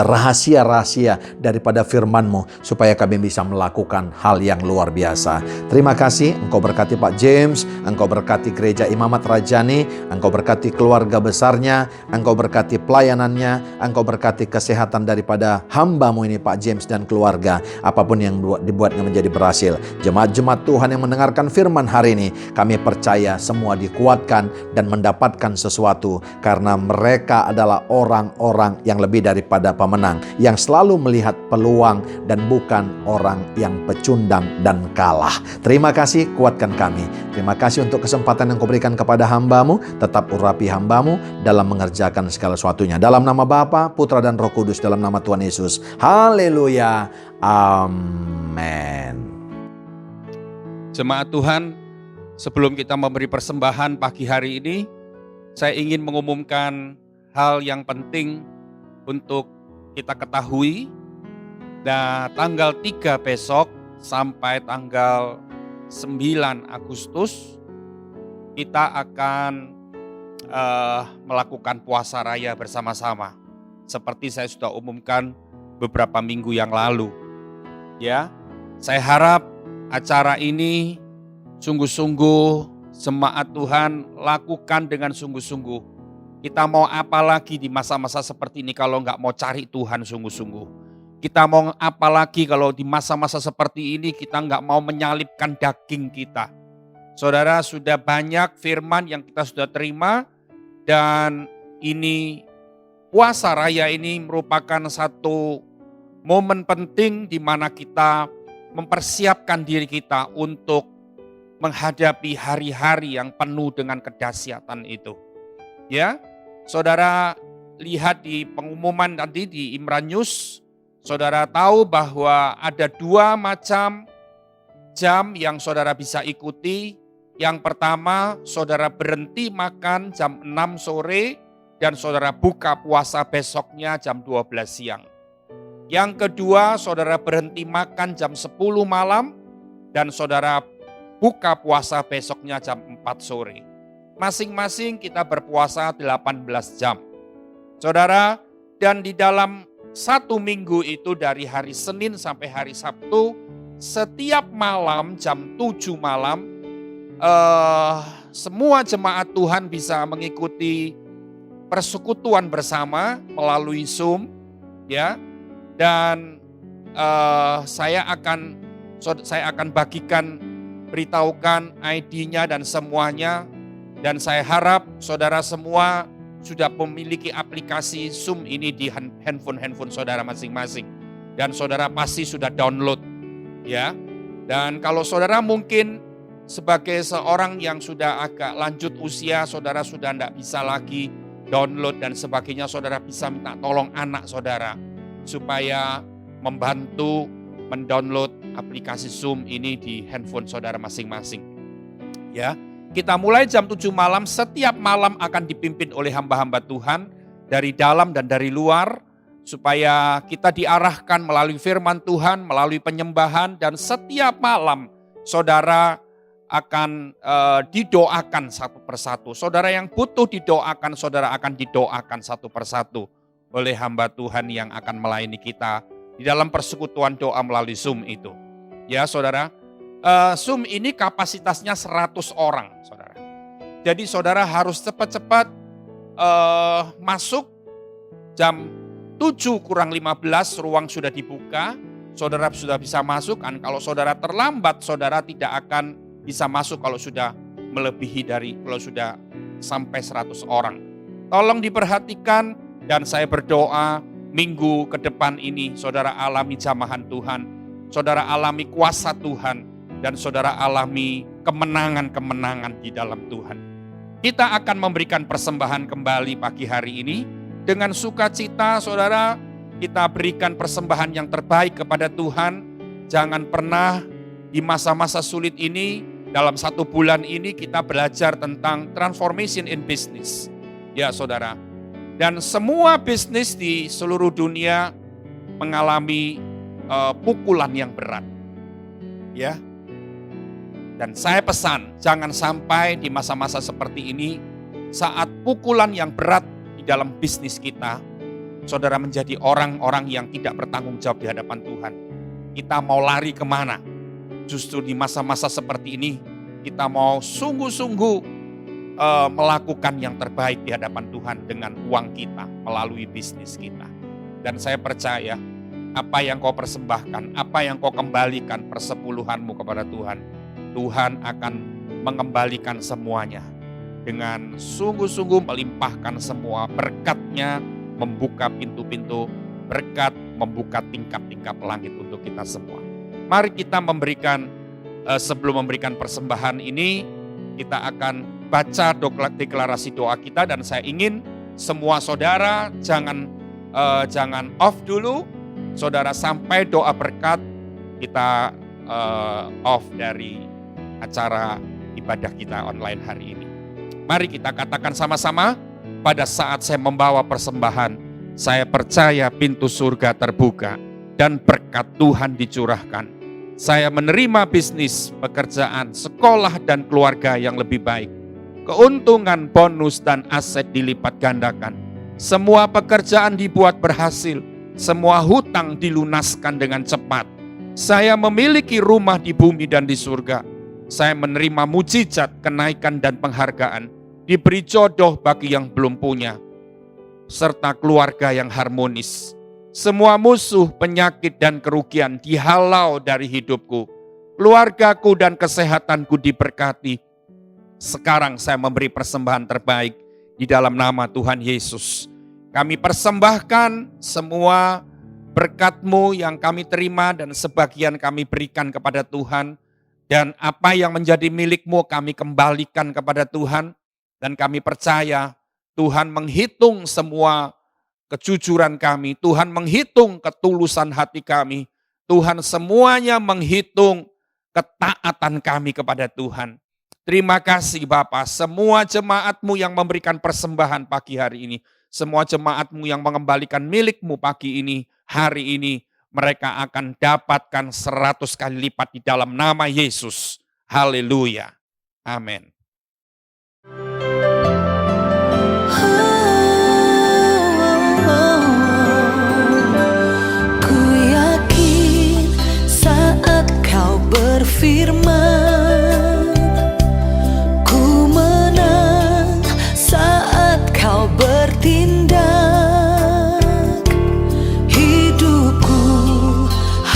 rahasia-rahasia daripada firman-Mu, supaya kami bisa melakukan hal yang luar biasa. Terima kasih, Engkau berkati Pak James, Engkau berkati Gereja Imamat Rajani, Engkau berkati keluarga besarnya, Engkau berkati pelayanannya, Engkau berkati kesehatan daripada hamba-Mu ini Pak James dan keluarga. Apapun yang dibuatnya menjadi berhasil. Jemaat-jemaat Tuhan yang mendengarkan firman hari ini, kami percaya semua dikuatkan dan mendapatkan sesuatu, karena mereka adalah orang-orang yang lebih daripada pemenang, yang selalu melihat peluang dan bukan orang yang pecundang dan kalah. Terima kasih, kuatkan kami. Terima kasih untuk kesempatan yang Kau berikan kepada hamba-Mu. Tetap urapi hamba-Mu dalam mengerjakan segala sesuatunya. Dalam nama Bapa, Putra dan Roh Kudus, dalam nama Tuhan Yesus. Haleluya. Amin. Jemaat Tuhan, sebelum kita memberi persembahan pagi hari ini, saya ingin mengumumkan hal yang penting untuk kita ketahui. Dan tanggal 3 besok sampai tanggal 9 Agustus kita akan melakukan puasa raya bersama-sama, seperti saya sudah umumkan beberapa minggu yang lalu. Ya, saya harap acara ini sungguh-sungguh jemaat Tuhan lakukan dengan sungguh-sungguh. Kita mau apa lagi di masa-masa seperti ini kalau nggak mau cari Tuhan sungguh-sungguh? Kita mau apa lagi kalau di masa-masa seperti ini kita nggak mau menyalibkan daging kita? Saudara, sudah banyak firman yang kita sudah terima, dan ini puasa raya ini merupakan satu momen penting di mana kita mempersiapkan diri kita untuk menghadapi hari-hari yang penuh dengan kedahsyatan itu. Ya, saudara lihat di pengumuman tadi di Imran News, saudara tahu bahwa ada 2 macam jam yang saudara bisa ikuti. Yang pertama, saudara berhenti makan jam 6 sore dan saudara buka puasa besoknya jam 12 siang. Yang kedua, saudara berhenti makan jam 10 malam dan saudara buka puasa besoknya jam 4 sore. Masing-masing kita berpuasa 18 jam. Saudara, dan di dalam 1 minggu itu dari hari Senin sampai hari Sabtu, setiap malam jam 7 malam, semua jemaat Tuhan bisa mengikuti persekutuan bersama melalui Zoom, ya. Dan saya akan bagikan, beritahukan ID-nya dan semuanya. Dan saya harap saudara semua sudah memiliki aplikasi Zoom ini di handphone saudara masing-masing. Dan saudara pasti sudah download, ya. Dan kalau saudara mungkin sebagai seorang yang sudah agak lanjut usia, saudara sudah tidak bisa lagi download dan sebagainya, saudara bisa minta tolong anak saudara supaya membantu mendownload aplikasi Zoom ini di handphone saudara masing-masing. Ya. Kita mulai jam 7 malam, setiap malam akan dipimpin oleh hamba-hamba Tuhan dari dalam dan dari luar, supaya kita diarahkan melalui firman Tuhan, melalui penyembahan, dan setiap malam saudara akan didoakan satu persatu. Saudara yang butuh didoakan, saudara akan didoakan satu persatu oleh hamba Tuhan yang akan melayani kita di dalam persekutuan doa melalui Zoom itu. Ya saudara, Zoom ini kapasitasnya 100 orang, saudara. Jadi saudara harus cepat-cepat masuk. Jam 7:15 ruang sudah dibuka, saudara sudah bisa masuk. Kalau saudara terlambat, saudara tidak akan bisa masuk kalau sudah kalau sudah sampai 100 orang. Tolong diperhatikan, dan saya berdoa minggu ke depan ini saudara alami jamahan Tuhan, saudara alami kuasa Tuhan, dan saudara alami kemenangan-kemenangan di dalam Tuhan. Kita akan memberikan persembahan kembali pagi hari ini. Dengan sukacita saudara, kita berikan persembahan yang terbaik kepada Tuhan. Jangan pernah di masa-masa sulit ini, dalam 1 bulan ini kita belajar tentang transformation in business. Ya saudara, dan semua bisnis di seluruh dunia mengalami pukulan yang berat. Ya. Dan saya pesan, jangan sampai di masa-masa seperti ini, saat pukulan yang berat di dalam bisnis kita, saudara menjadi orang-orang yang tidak bertanggung jawab di hadapan Tuhan. Kita mau lari kemana? Justru di masa-masa seperti ini, kita mau sungguh-sungguh melakukan yang terbaik di hadapan Tuhan dengan uang kita, melalui bisnis kita. Dan saya percaya, apa yang kau persembahkan, apa yang kau kembalikan persepuluhanmu kepada Tuhan, Tuhan akan mengembalikan semuanya dengan sungguh-sungguh melimpahkan semua berkat-Nya, membuka pintu-pintu berkat, membuka tingkap-tingkap langit untuk kita semua. Mari kita memberikan, sebelum memberikan persembahan ini, kita akan baca deklarasi doa kita, dan saya ingin semua saudara jangan off dulu. Saudara sampai doa berkat, kita off dari acara ibadah kita online hari ini. Mari kita katakan sama-sama, pada saat saya membawa persembahan, saya percaya pintu surga terbuka dan berkat Tuhan dicurahkan. Saya menerima bisnis, pekerjaan, sekolah, dan keluarga yang lebih baik. Keuntungan, bonus, dan aset dilipat gandakan. Semua pekerjaan dibuat berhasil. Semua hutang dilunaskan dengan cepat. Saya memiliki rumah di bumi dan di surga. Saya menerima mujizat, kenaikan, dan penghargaan. Diberi jodoh bagi yang belum punya, serta keluarga yang harmonis. Semua musuh, penyakit, dan kerugian dihalau dari hidupku. Keluargaku dan kesehatanku diberkati. Sekarang saya memberi persembahan terbaik di dalam nama Tuhan Yesus. Kami persembahkan semua berkat-Mu yang kami terima dan sebagian kami berikan kepada Tuhan. Dan apa yang menjadi milik-Mu kami kembalikan kepada Tuhan. Dan kami percaya Tuhan menghitung semua kejujuran kami. Tuhan menghitung ketulusan hati kami. Tuhan semuanya menghitung ketaatan kami kepada Tuhan. Terima kasih Bapa, semua jemaat-Mu yang memberikan persembahan pagi hari ini. Semua jemaat-Mu yang mengembalikan milik-Mu pagi ini, hari ini. Mereka akan dapatkan 100 kali lipat di dalam nama Yesus. Haleluya. Amin. Ku yakin saat Kau berfirman, ku menang saat Kau bertindak. Hidupku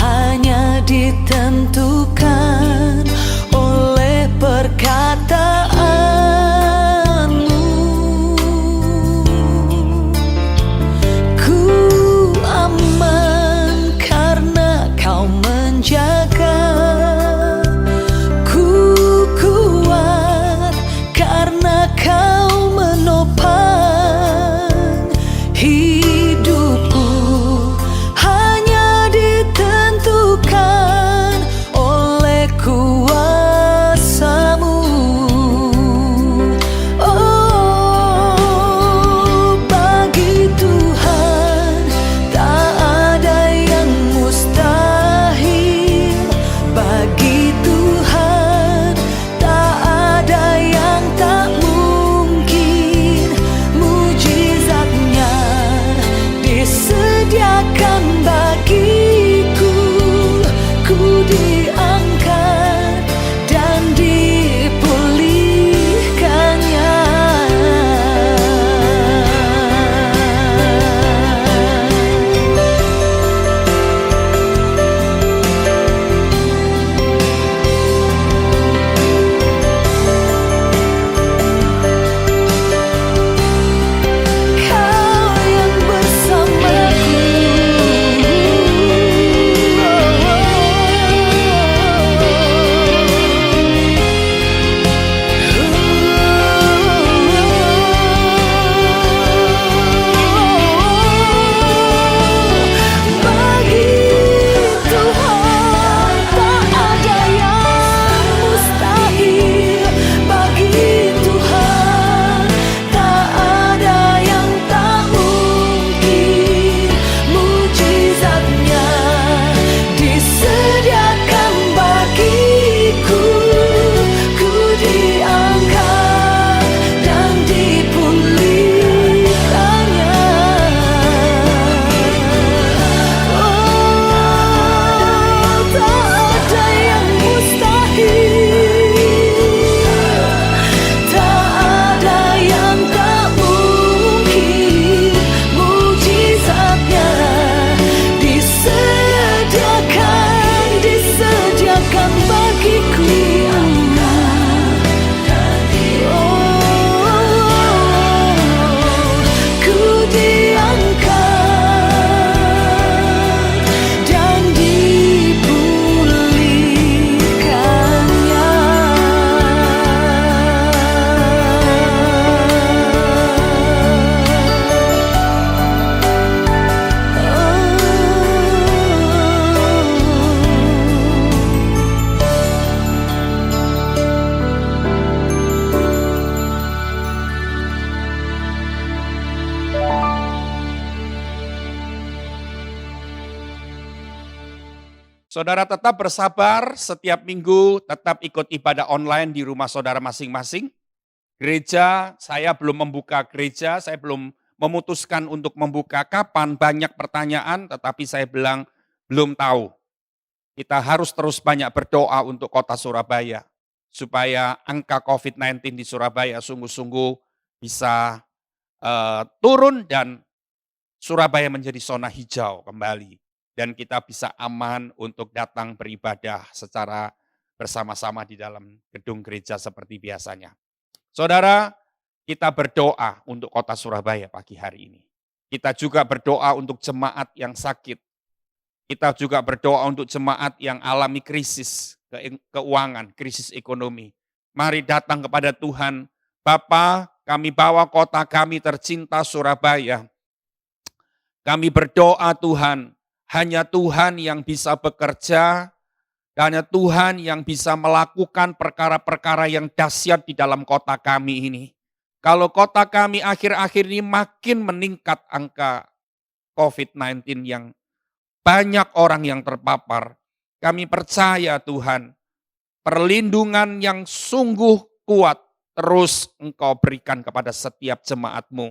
hanya ditentukan oleh perkataan Saudara tetap bersabar setiap minggu, tetap ikut ibadah online di rumah saudara masing-masing. Gereja, saya belum membuka gereja, saya belum memutuskan untuk membuka kapan, banyak pertanyaan, tetapi saya bilang belum tahu. Kita harus terus banyak berdoa untuk kota Surabaya, supaya angka COVID-19 di Surabaya sungguh-sungguh bisa turun dan Surabaya menjadi zona hijau kembali. Dan kita bisa aman untuk datang beribadah secara bersama-sama di dalam gedung gereja seperti biasanya. Saudara, kita berdoa untuk kota Surabaya pagi hari ini. Kita juga berdoa untuk jemaat yang sakit. Kita juga berdoa untuk jemaat yang alami krisis keuangan, krisis ekonomi. Mari datang kepada Tuhan. Bapa, kami bawa kota kami tercinta Surabaya. Kami berdoa Tuhan, hanya Tuhan yang bisa bekerja, hanya Tuhan yang bisa melakukan perkara-perkara yang dahsyat di dalam kota kami ini. Kalau kota kami akhir-akhir ini makin meningkat angka COVID-19 yang banyak orang yang terpapar, kami percaya Tuhan, perlindungan yang sungguh kuat terus Engkau berikan kepada setiap jemaat-Mu.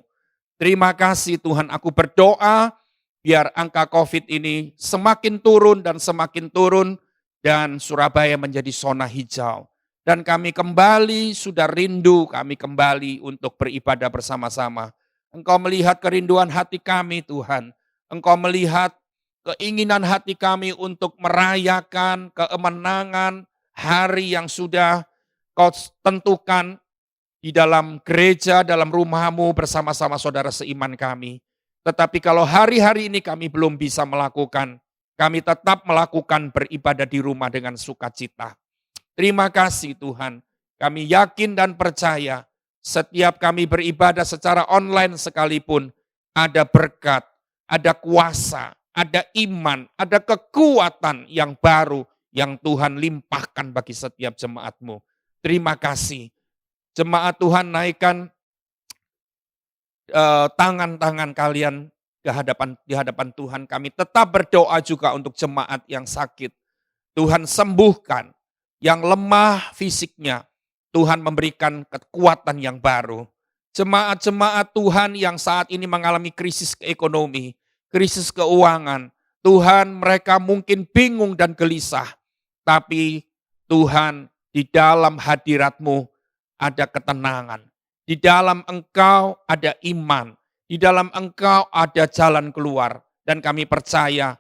Terima kasih Tuhan, aku berdoa biar angka COVID ini semakin turun dan Surabaya menjadi zona hijau. Dan kami kembali sudah rindu, kami kembali untuk beribadah bersama-sama. Engkau melihat kerinduan hati kami Tuhan. Engkau melihat keinginan hati kami untuk merayakan kemenangan hari yang sudah Kau tentukan di dalam gereja, dalam rumah-Mu bersama-sama saudara seiman kami. Tetapi kalau hari-hari ini kami belum bisa melakukan, kami tetap melakukan beribadah di rumah dengan sukacita. Terima kasih Tuhan, kami yakin dan percaya setiap kami beribadah secara online sekalipun, ada berkat, ada kuasa, ada iman, ada kekuatan yang baru yang Tuhan limpahkan bagi setiap jemaat-Mu. Terima kasih. Jemaat Tuhan naikkan tangan-tangan kalian di hadapan Tuhan. Kami tetap berdoa juga untuk jemaat yang sakit. Tuhan sembuhkan. Yang lemah fisiknya, Tuhan memberikan kekuatan yang baru. Jemaat-jemaat Tuhan yang saat ini mengalami krisis ekonomi, krisis keuangan, Tuhan mereka mungkin bingung dan gelisah. Tapi Tuhan di dalam hadirat-Mu ada ketenangan. Di dalam Engkau ada iman. Di dalam Engkau ada jalan keluar. Dan kami percaya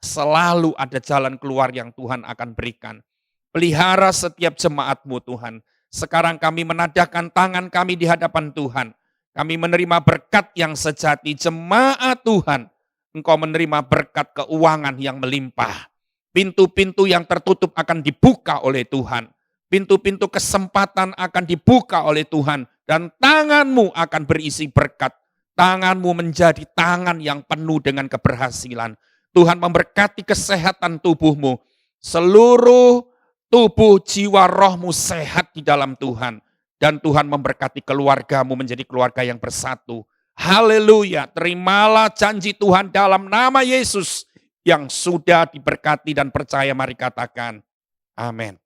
selalu ada jalan keluar yang Tuhan akan berikan. Pelihara setiap jemaat-Mu Tuhan. Sekarang kami menadahkan tangan kami di hadapan Tuhan. Kami menerima berkat yang sejati. Jemaat Tuhan, Engkau menerima berkat keuangan yang melimpah. Pintu-pintu yang tertutup akan dibuka oleh Tuhan. Pintu-pintu kesempatan akan dibuka oleh Tuhan. Dan tangan-Mu akan berisi berkat. Tangan-Mu menjadi tangan yang penuh dengan keberhasilan. Tuhan memberkati kesehatan tubuh-Mu. Seluruh tubuh, jiwa, roh-Mu sehat di dalam Tuhan. Dan Tuhan memberkati keluarga-Mu menjadi keluarga yang bersatu. Haleluya, terimalah janji Tuhan dalam nama Yesus yang sudah diberkati dan percaya, mari katakan amin.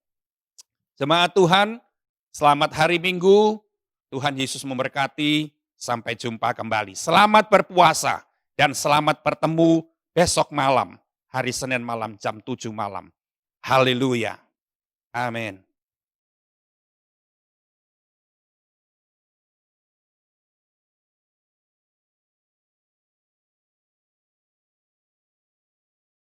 Jemaat Tuhan, selamat hari Minggu. Tuhan Yesus memberkati, sampai jumpa kembali. Selamat berpuasa dan selamat bertemu besok malam, hari Senin malam jam 7 malam. Haleluya. Amin.